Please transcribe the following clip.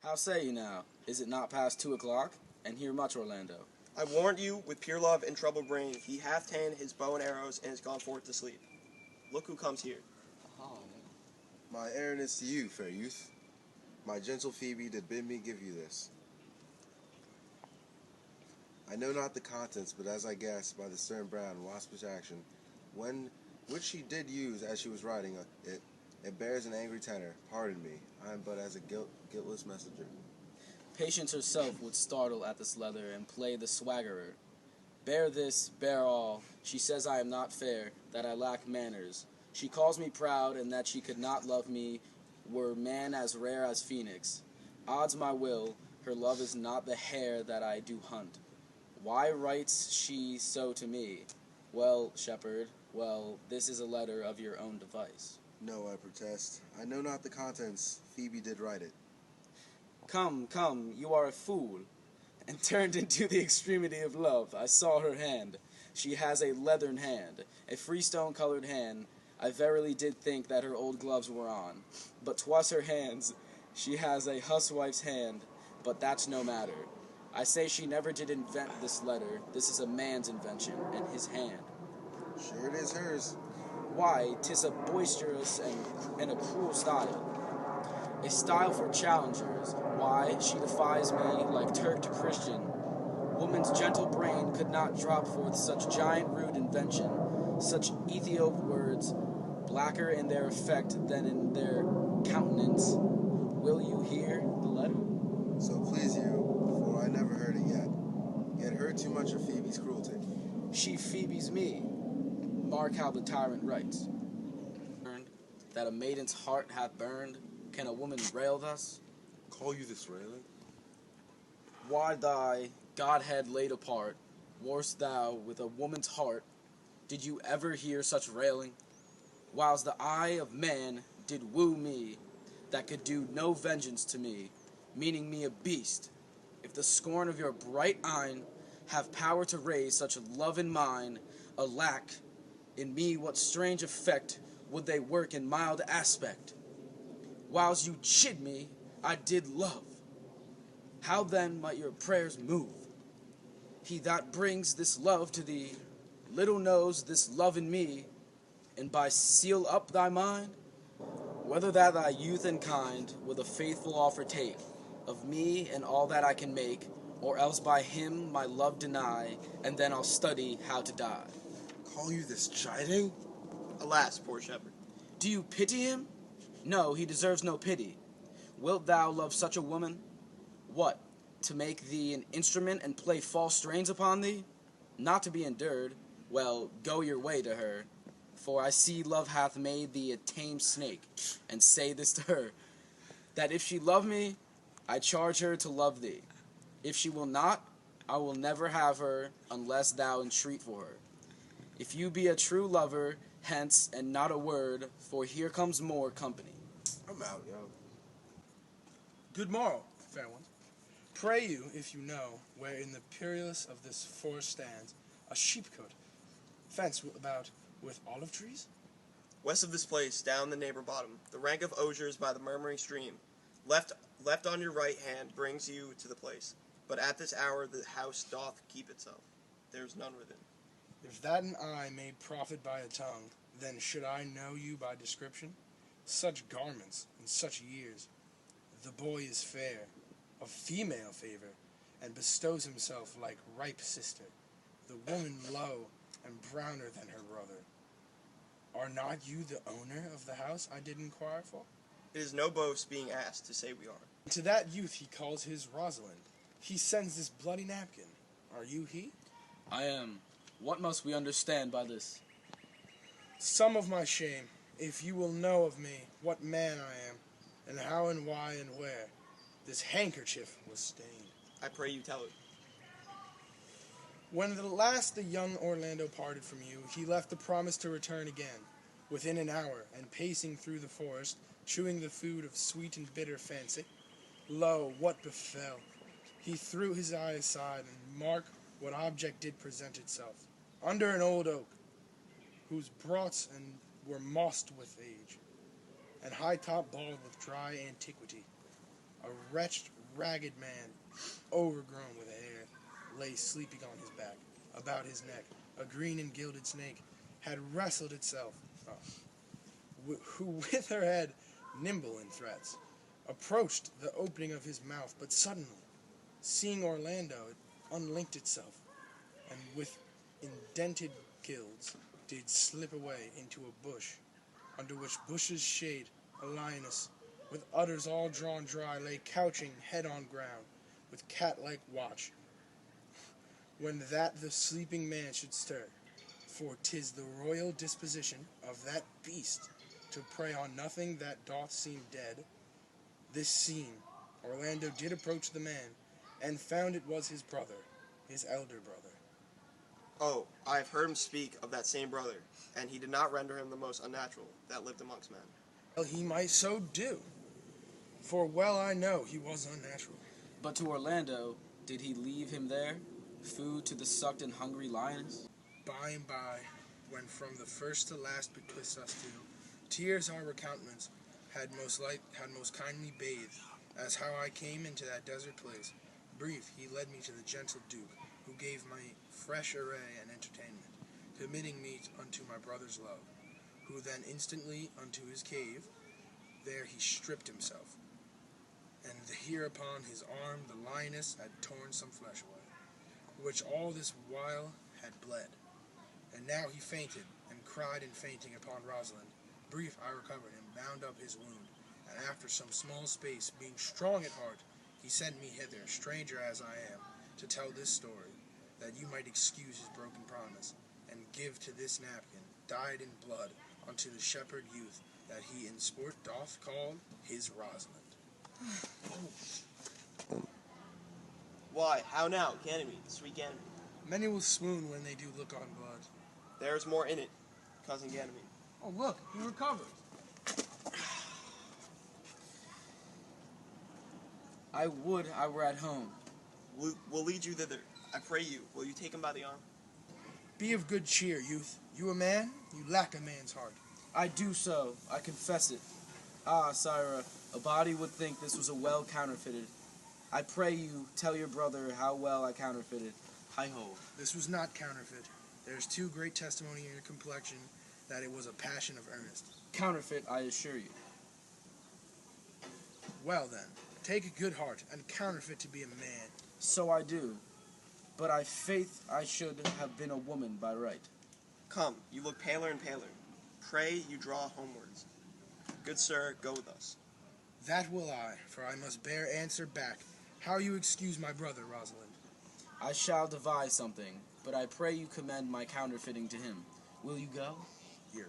How say you now? Is it not past 2 o'clock? And hear much, Orlando. I warned you with pure love and troubled brain. He hath ta'en his bow and arrows and is gone forth to sleep. Look who comes here. My errand is to you, fair youth. My gentle Phoebe did bid me give you this. I know not the contents, but as I guess by the stern brow and waspish action, which she did use as she was writing it bears an angry tenor. Pardon me, I am but as a guiltless messenger. Patience herself would startle at this leather and play the swaggerer. Bear this, bear all. She says I am not fair, that I lack manners. She calls me proud, and that she could not love me were man as rare as phoenix. Odds my will, her love is not the hare that I do hunt. Why writes she so to me? Well, shepherd, well, this is a letter of your own device. No, I protest. I know not the contents. Phoebe did write it. Come, come, you are a fool. And turned into the extremity of love, I saw her hand. She has a leathern hand, a freestone-colored hand. I verily did think that her old gloves were on. But 'twas her hands. She has a huswife's hand, but that's no matter. I say she never did invent this letter. This is a man's invention, and his hand. Sure it is hers. Why, 'tis a boisterous and a cruel style. A style for challengers. Why, she defies me like Turk to Christian. Woman's gentle brain could not drop forth such giant rude invention, such Ethiop words, blacker in their effect than in their countenance. Will you hear the letter? So please you, for I never heard it yet heard too much of Phoebe's cruelty. She Phoebes me. Mark how the tyrant writes. That a maiden's heart hath burned, can a woman rail thus? Call you this railing? Why thy Godhead laid apart, warst thou with a woman's heart? Did you ever hear such railing? Whiles the eye of man did woo me, that could do no vengeance to me, meaning me a beast. If the scorn of your bright eyne have power to raise such love in mine, alack, in me what strange effect would they work in mild aspect? Whiles you chid me, I did love. How then might your prayers move? He that brings this love to thee, little knows this love in me, and by seal up thy mind, whether that thy youth and kind with a faithful offer take, of me and all that I can make, or else by him my love deny, and then I'll study how to die. Call you this chiding? Alas, poor shepherd. Do you pity him? No, he deserves no pity. Wilt thou love such a woman? What, to make thee an instrument and play false strains upon thee? Not to be endured. Well, go your way to her. For I see love hath made thee a tame snake, and say this to her, that if she love me, I charge her to love thee. If she will not, I will never have her, unless thou entreat for her. If you be a true lover, hence, and not a word, for here comes more company. I'm out, yo. Good morrow, fair one. Pray you, if you know, where in the purlieus of this forest stands a sheepcote, fenced about with olive trees? West of this place, down the neighbor bottom, the rank of osiers by the murmuring stream. Left on your right hand brings you to the place. But at this hour the house doth keep itself. There is none within. If that an eye may profit by a tongue, then should I know you by description? Such garments and such years. The boy is fair, of female favor, and bestows himself like ripe sister. The woman low and browner than her brother. Are not you the owner of the house I did inquire for? It is no boast being asked to say we are. To that youth he calls his Rosalind. He sends this bloody napkin. Are you he? I am. What must we understand by this? Some of my shame, if you will know of me, what man I am, and how and why and where this handkerchief was stained. I pray you tell it. When at last the young Orlando parted from you, he left the promise to return again, within an hour, and pacing through the forest, chewing the food of sweet and bitter fancy. Lo, what befell? He threw his eye aside, and mark what object did present itself. Under an old oak, whose brots were mossed with age, and high top bald with dry antiquity. A wretched, ragged man, overgrown with hair, lay sleeping on his back. About his neck, a green and gilded snake had wrestled itself, who with her head nimble in threats, approached the opening of his mouth, but suddenly, seeing Orlando, it unlinked itself, and with indented gills did slip away into a bush, under which bush's shade a lioness, with udders all drawn dry, lay couching head on ground, with cat-like watch, when that the sleeping man should stir. For 'tis the royal disposition of that beast to prey on nothing that doth seem dead. This seen, Orlando did approach the man, and found it was his brother, his elder brother. Oh, I have heard him speak of that same brother, and he did not render him the most unnatural that lived amongst men. Well, he might so do, for well I know he was unnatural. But to Orlando, did he leave him there, food to the sucked and hungry lions? By and by, when from the first to last betwixt us two, tears our countenance had most kindly bathed, as how I came into that desert place. Brief, he led me to the gentle Duke, who gave me fresh array and entertainment, committing me unto my brother's love, who then instantly unto his cave, there he stripped himself, and hereupon his arm the lioness had torn some flesh away, which all this while had bled. And now he fainted, and cried in fainting upon Rosalind. Brief, I recovered him, bound up his wound, and after some small space, being strong at heart, he sent me hither, stranger as I am, to tell this story, that you might excuse his broken promise, and give to this napkin, dyed in blood, unto the shepherd youth, that he in sport doth call his Rosalind. Why, how now, Ganymede, sweet Ganymede? Many will swoon when they do look on blood. There is more in it, cousin Ganymede. Oh, look, he recovered. I would I were at home. We'll lead you thither. I pray you, will you take him by the arm? Be of good cheer, youth. You a man? You lack a man's heart. I do so, I confess it. Ah, sire, a body would think this was a well counterfeited. I pray you, tell your brother how well I counterfeited. Hi-ho. This was not counterfeit. There is too great testimony in your complexion that it was a passion of earnest. Counterfeit, I assure you. Well then, take a good heart, and counterfeit to be a man. So I do. But I faith I should have been a woman by right. Come, you look paler and paler. Pray you draw homewards. Good sir, go with us. That will I, for I must bear answer back. How you excuse my brother, Rosalind? I shall devise something, but I pray you commend my counterfeiting to him. Will you go? Here.